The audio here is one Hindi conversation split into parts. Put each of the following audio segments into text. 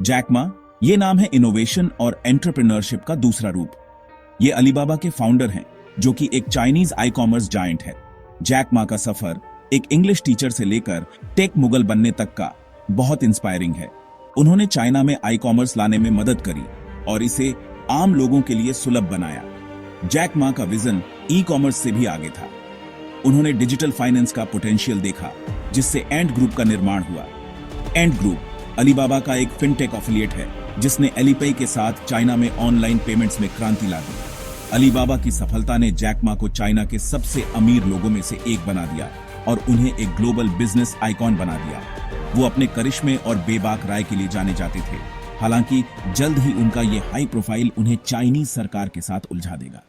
जैक मा ये नाम है इनोवेशन और एंटरप्रेन्योरशिप का दूसरा रूप। ये अलीबाबा के फाउंडर हैं, जो कि एक चाइनीज आई कॉमर्स जायंट है। जैक मा का सफर एक इंग्लिश टीचर से लेकर टेक मुगल बनने तक का बहुत इंस्पायरिंग है। उन्होंने चाइना में आई कॉमर्स लाने में मदद करी और इसे आम लोगों के लिए सुलभ बनाया। जैक मा का विजन ई कॉमर्स से भी आगे था। उन्होंने डिजिटल फाइनेंस का पोटेंशियल देखा, जिससे एंट ग्रुप का निर्माण हुआ। एंट ग्रुप अलीबाबा का एक फिनटेक एफिलिएट है, जिसने एलीपे के साथ चाइना में ऑनलाइन पेमेंट्स में क्रांति ला दी। अलीबाबा की सफलता ने जैक मा को चाइना के सबसे अमीर लोगों में से एक बना दिया और उन्हें एक ग्लोबल बिजनेस आइकॉन बना दिया। वो अपने करिश्मे और बेबाक राय के लिए जाने जाते थे। हालांकि जल्द ही उनका ये हाई प्रोफाइल उन्हें चाइनीज सरकार के साथ उलझा देगा।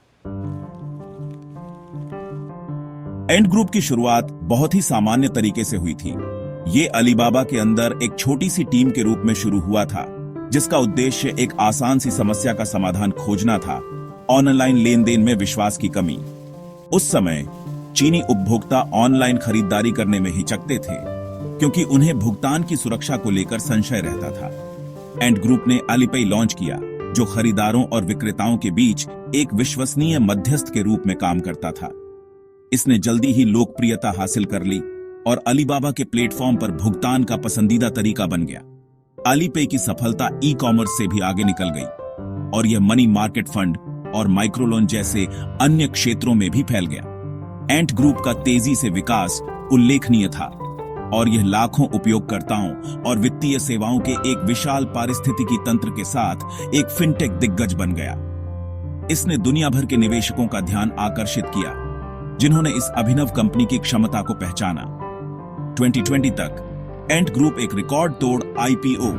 एंट ग्रुप की शुरुआत बहुत ही सामान्य तरीके से हुई थी। ये अलीबाबा के अंदर एक छोटी सी टीम के रूप में शुरू हुआ था, जिसका उद्देश्य एक आसान सी समस्या का समाधान खोजना था, ऑनलाइन लेन देन में विश्वास की कमी। उस समय चीनी उपभोक्ता ऑनलाइन खरीदारी करने में हिचकते थे, क्योंकि उन्हें भुगतान की सुरक्षा को लेकर संशय रहता था। एंट ग्रुप ने अलीपे लॉन्च किया, जो खरीदारों और विक्रेताओं के बीच एक विश्वसनीय मध्यस्थ के रूप में काम करता था। इसने जल्दी ही लोकप्रियता हासिल कर ली और अलीबाबा के प्लेटफॉर्म पर भुगतान का पसंदीदा तरीका बन गया। अलीपे की सफलता ई कॉमर्स से भी आगे निकल गई और यह मनी मार्केट फंड और माइक्रोलोन जैसे अन्य क्षेत्रों में भी फैल गया। एंट ग्रुप का तेजी से विकास उल्लेखनीय था और यह लाखों उपयोगकर्ताओं और वित्तीय सेवाओं के एक विशाल पारिस्थितिकी तंत्र के साथ एक फिनटेक दिग्गज बन गया। इसने दुनिया भर के निवेशकों का ध्यान आकर्षित किया, जिन्होंने इस अभिनव कंपनी की क्षमता को पहचाना। 2020 तक एंट ग्रुप एक रिकॉर्ड तोड़ आईपीओ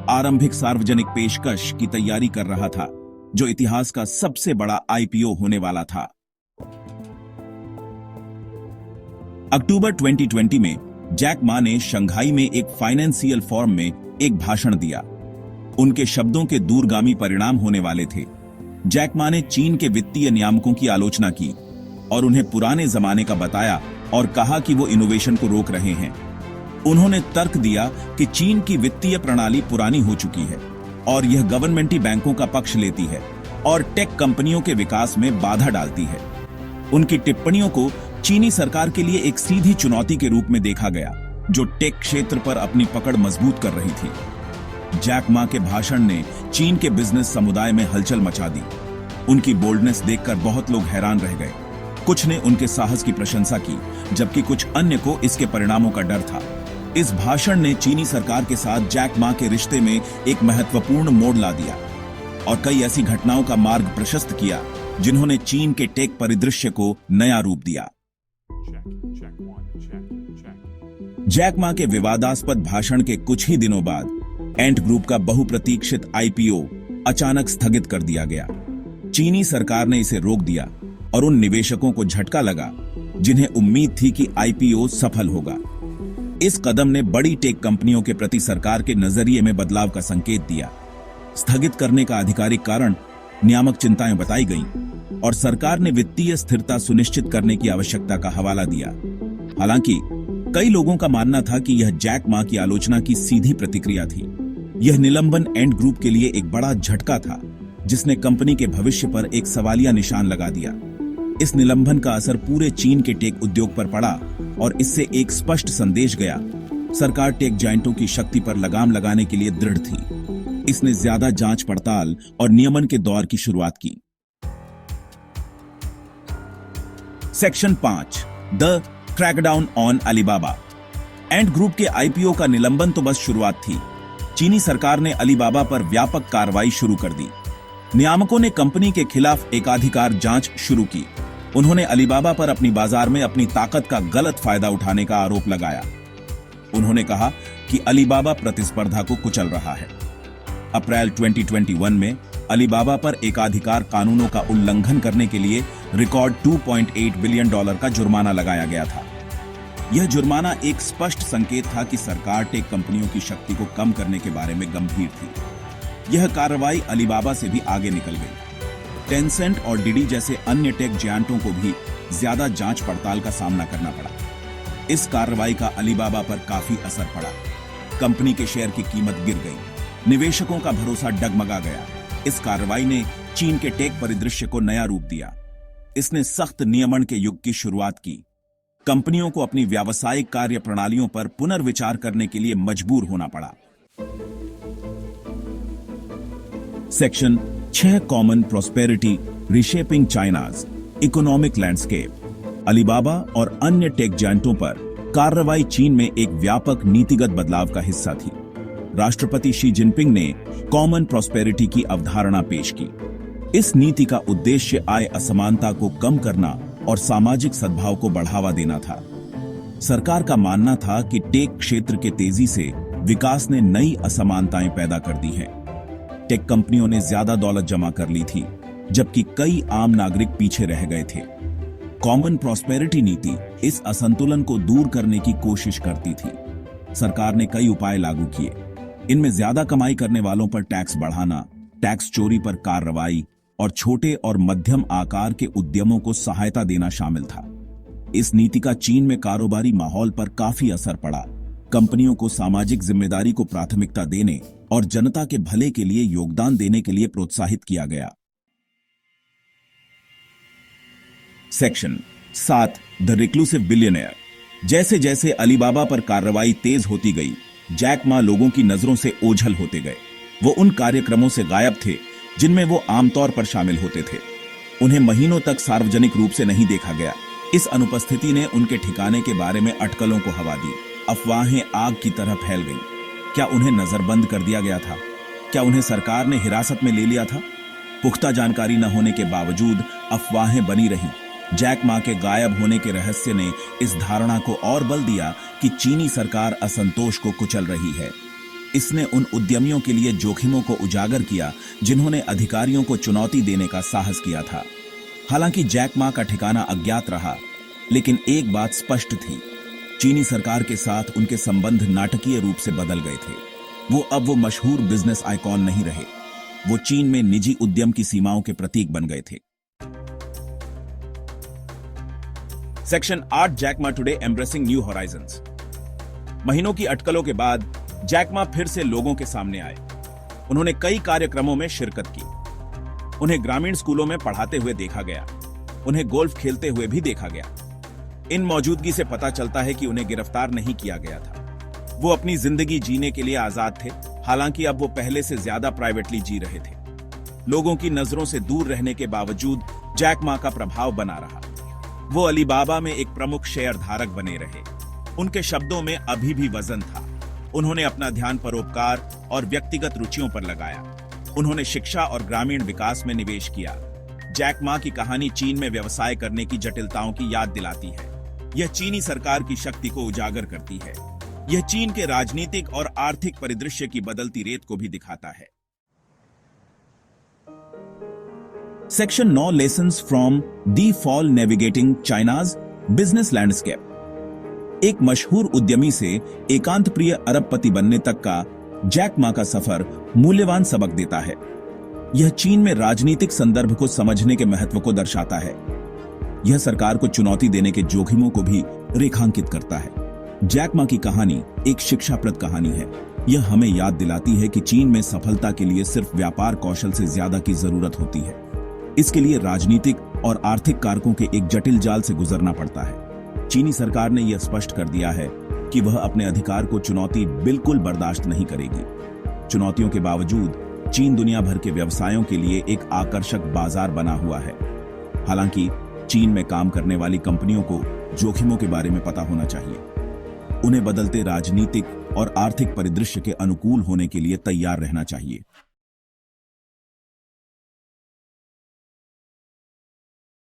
आरंभिक सार्वजनिक पेशकश की तैयारी कर रहा था, जो इतिहास का सबसे बड़ा आईपीओ होने वाला था। अक्टूबर 2020 में जैक मा ने शंघाई में एक फाइनेंशियल फोरम में एक भाषण दिया। उनके शब्दों के दूरगामी परिणाम होने वाले थे। जैक मा ने चीन के वित्तीय नियामकों की आलोचना की और उन्हें पुराने जमाने का बताया और कहा कि वो इनोवेशन को रोक रहे हैं। उन्होंने तर्क दिया कि चीन की वित्तीय प्रणाली पुरानी हो चुकी है और यह गवर्नमेंटी बैंकों का पक्ष लेती है और टेक कंपनियों के विकास में बाधा डालती है। उनकी टिप्पणियों को चीनी सरकार के लिए एक सीधी चुनौती के रूप में देखा गया, जो टेक क्षेत्र पर अपनी पकड़ मजबूत कर रही थी। जैक मा के भाषण ने चीन के बिजनेस समुदाय में हलचल मचा दी। उनकी बोल्डनेस देखकर बहुत लोग हैरान रह गए। कुछ ने उनके साहस की प्रशंसा की, जबकि कुछ अन्य को इसके परिणामों का डर था। इस भाषण ने चीनी सरकार के साथ जैक मा के रिश्ते में एक महत्वपूर्ण मोड़ ला दिया और कई ऐसी घटनाओं का मार्ग प्रशस्त किया, जिन्होंने चीन के टेक परिदृश्य को नया रूप दिया। जैक मा के विवादास्पद भाषण के कुछ ही दिनों बाद एंट ग्रुप का बहुप्रतीक्षित आईपीओ अचानक स्थगित कर दिया गया। चीनी सरकार ने इसे रोक दिया और उन निवेशकों को झटका लगा, जिन्हें उम्मीद थी कि आईपीओ सफल होगा। इस कदम ने बड़ी टेक कंपनियों के प्रति सरकार के नजरिए में बदलाव का संकेत दिया। स्थगित करने का आधिकारिक कारण नियामक चिंताएं बताई गईं और सरकार ने वित्तीय स्थिरता सुनिश्चित करने की आवश्यकता का हवाला दिया। हालांकि कई लोगों का मानना था कि यह जैक मा की आलोचना की सीधी प्रतिक्रिया थी। यह निलंबन एंट ग्रुप के लिए एक बड़ा झटका था, जिसने कंपनी के भविष्य पर एक सवालिया निशान लगा दिया। इस निलंबन का असर पूरे चीन के टेक उद्योग पर पड़ा और इससे एक स्पष्ट संदेश गया। सरकार टेक जायंटों की शक्ति पर लगाम लगाने के लिए दृढ़ थी। इसने ज्यादा जांच पड़ताल और नियमन के दौर की शुरुआत की। Section 5 the crackdown on Alibaba. Ant group के आईपीओ का निलंबन तो बस शुरुआत थी। चीनी सरकार ने अलीबाबा पर व्यापक कार्रवाई शुरू कर दी। नियामकों ने कंपनी के खिलाफ एकाधिकार जांच शुरू की। उन्होंने अलीबाबा पर अपनी बाजार में अपनी ताकत का गलत फायदा उठाने का आरोप लगाया। उन्होंने कहा कि अलीबाबा प्रतिस्पर्धा को कुचल रहा है। अप्रैल 2021 में अलीबाबा पर एकाधिकार कानूनों का उल्लंघन करने के लिए रिकॉर्ड $2.8 बिलियन का जुर्माना लगाया गया था। यह जुर्माना एक स्पष्ट संकेत था कि सरकार टेक कंपनियों की शक्ति को कम करने के बारे में गंभीर थी। यह कार्रवाई अलीबाबा से भी आगे निकल गई। टेंसेंट और डीडी जैसे अन्य टेक जायंटों को भी ज्यादा जांच पड़ताल का सामना करना पड़ा। इस कार्रवाई का अलीबाबा पर काफी असर पड़ा। कंपनी के शेयर की कीमत गिर गई निवेशकों का भरोसा डगमगा गया। इस कार्रवाई ने चीन के टेक परिदृश्य को नया रूप दिया। इसने सख्त नियमन के युग की शुरुआत की। कंपनियों को अपनी व्यावसायिक कार्य प्रणालियों पर पुनर्विचार करने के लिए मजबूर होना पड़ा। Section 6 common prosperity reshaping China's economic landscape. Alibaba और अन्य टेक जायंटों पर कार्रवाई चीन में एक व्यापक नीतिगत बदलाव का हिस्सा थी। राष्ट्रपति शी जिनपिंग ने कॉमन प्रॉस्पेरिटी की अवधारणा पेश की। इस नीति का उद्देश्य आय असमानता को कम करना और सामाजिक सद्भाव को बढ़ावा देना था। सरकार का मानना था कि टेक क्षेत्र के तेजी से विकास ने नई असमानताएं पैदा कर दी हैं। टेक कंपनियों ने ज्यादा दौलत जमा कर ली थी, जबकि कई आम नागरिक पीछे रह गए थे। कॉमन प्रॉस्पेरिटी नीति इस असंतुलन को दूर करने की कोशिश करती थी। सरकार ने कई उपाय लागू किए। इनमें ज्यादा कमाई करने वालों पर टैक्स बढ़ाना, टैक्स चोरी पर कार्रवाई और छोटे और मध्यम आकार के उद्यमों को सहायता देना शामिल था। इस नीति का चीन में कारोबारी माहौल पर काफी असर पड़ा। कंपनियों को सामाजिक जिम्मेदारी को प्राथमिकता देने और जनता के भले के लिए योगदान देने के लिए प्रोत्साहित किया गया। Section 7 the reclusive billionaire. जैसे जैसे अलीबाबा पर कार्रवाई तेज होती गई, जैक मा लोगों की नजरों से ओझल होते गए। वो उन कार्यक्रमों से गायब थे जिनमें वो आमतौर पर शामिल होते थे। उन्हें महीनों तक सार्वजनिक रूप से नहीं देखा गया। इस अनुपस्थिति ने उनके ठिकाने के बारे में अटकलों को हवा दी। अफवाहें आग की तरह फैल गईं। क्या उन्हें नजरबंद कर दिया गया था? क्या उन्हें सरकार ने हिरासत में ले लिया था? पुख्ता जानकारी न होने के बावजूद अफवाहें बनी रहीं। जैक मा के गायब होने के रहस्य ने इस धारणा को और बल दिया कि चीनी सरकार असंतोष को कुचल रही है। इसने उन उद्यमियों के लिए जोखिमों को उजागर किया जिन्होंने अधिकारियों को चुनौती देने का साहस किया था। हालांकि जैक मा का ठिकाना अज्ञात रहा, लेकिन एक बात स्पष्ट थी, चीनी सरकार के साथ उनके संबंध नाटकीय रूप से बदल गए थे। वो मशहूर बिजनेस आइकॉन नहीं रहे। वो चीन में निजी उद्यम की सीमाओं के प्रतीक बन गए थे। Section 8 Jack Ma today embracing new horizons. महीनों की अटकलों के बाद जैक मा फिर से लोगों के सामने आए। उन्होंने कई कार्यक्रमों में शिरकत की। उन्हें ग्रामीण स्कूलों में पढ़ाते हुए देखा गया। उन्हें गोल्फ खेलते हुए भी देखा गया। इन मौजूदगी से पता चलता है कि उन्हें गिरफ्तार नहीं किया गया था। वो अपनी जिंदगी जीने के लिए आजाद थे। हालांकि अब वो पहले से ज्यादा प्राइवेटली जी रहे थे। लोगों की नजरों से दूर रहने के बावजूद जैक मा का प्रभाव बना रहा। वो अलीबाबा में एक प्रमुख शेयर धारक बने रहे। उनके शब्दों में अभी भी वजन था। उन्होंने अपना ध्यान परोपकार और व्यक्तिगत रुचियों पर लगाया। उन्होंने शिक्षा और ग्रामीण विकास में निवेश किया। जैक मा की कहानी चीन में व्यवसाय करने की जटिलताओं की याद दिलाती है। यह चीनी सरकार की शक्ति को उजागर करती है। यह चीन के राजनीतिक और आर्थिक परिदृश्य की बदलती रेत को भी दिखाता है। Section 9 lessons from the fall navigating China's business landscape. एक मशहूर उद्यमी से एकांत प्रिय अरबपति बनने तक का जैक मा का सफर मूल्यवान सबक देता है। यह चीन में राजनीतिक संदर्भ को समझने के महत्व को दर्शाता है। यह सरकार को चुनौती देने के जोखिमों को भी रेखांकित करता है। जैक मा की कहानी एक शिक्षाप्रद कहानी है। यह हमें याद दिलाती है कि चीन में सफलता के लिए सिर्फ व्यापार कौशल से ज्यादा की जरूरत होती है। इसके लिए राजनीतिक और आर्थिक कारकों के एक जटिल जाल से गुजरना पड़ता है। चीनी सरकार ने यह स्पष्ट कर दिया है कि वह अपने अधिकार को चुनौती बिल्कुल बर्दाश्त नहीं करेगी। चुनौतियों के बावजूद चीन दुनिया भर के व्यवसायों के लिए एक आकर्षक बाजार बना हुआ है। हालांकि चीन में काम करने वाली कंपनियों को जोखिमों के बारे में पता होना चाहिए। उन्हें बदलते राजनीतिक और आर्थिक परिदृश्य के अनुकूल होने के लिए तैयार रहना चाहिए।